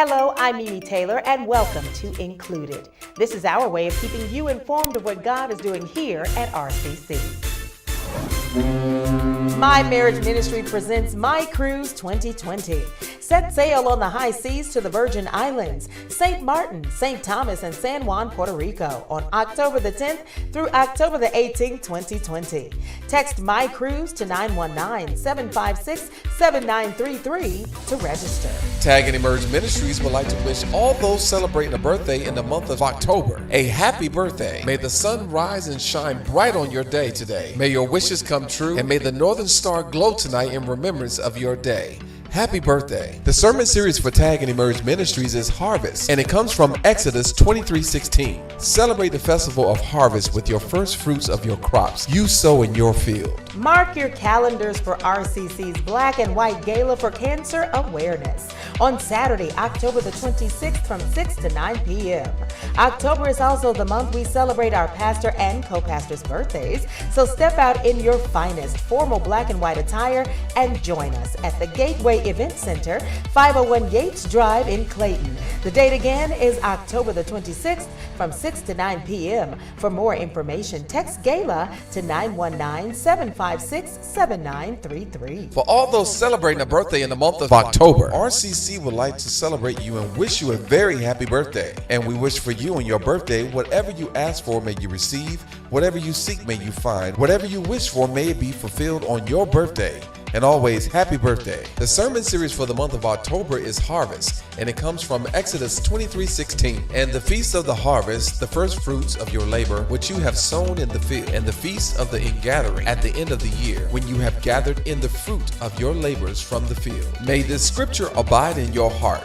Hello, I'm Mimi Taylor, and welcome to Included. This is our way of keeping you informed of what God is doing here at RCC. My Marriage Ministry presents My Cruise 2020. Set sail on the high seas to the Virgin Islands, St. Martin, St. Thomas, and San Juan, Puerto Rico on October the 10th through October the 18th, 2020. Text My Cruise to 919-756-7933 to register. Tag and Emerge Ministries would like to wish all those celebrating a birthday in the month of October a happy birthday. May the sun rise and shine bright on your day today. May your wishes come true, and may the Northern Star glow tonight in remembrance of your day. Happy birthday. The sermon series for Tag and Emerge Ministries is Harvest, and it comes from Exodus 23:16. Celebrate the festival of harvest with your first fruits of your crops you sow in your field. Mark your calendars for RCC's Black and White Gala for Cancer Awareness on Saturday, October the 26th from 6 to 9 p.m. October is also the month we celebrate our pastor and co-pastor's birthdays, so step out in your finest formal black and white attire and join us at the Gateway Event Center, 501 Yates Drive in Clayton. The date again is October the 26th from 6 to 9 p.m. For more information, text GALA to 919-756-7933. For all those celebrating a birthday in the month of October, RCC would like to celebrate you and wish you a very happy birthday. And we wish for you on your birthday, whatever you ask for may you receive, whatever you seek may you find, whatever you wish for may it be fulfilled on your birthday. And always, happy birthday. The sermon series for the month of October is Harvest, and it comes from Exodus 23:16. And the feast of the harvest, the first fruits of your labor, which you have sown in the field, and the feast of the ingathering at the end of the year, when you have gathered in the fruit of your labors from the field. May this scripture abide in your heart,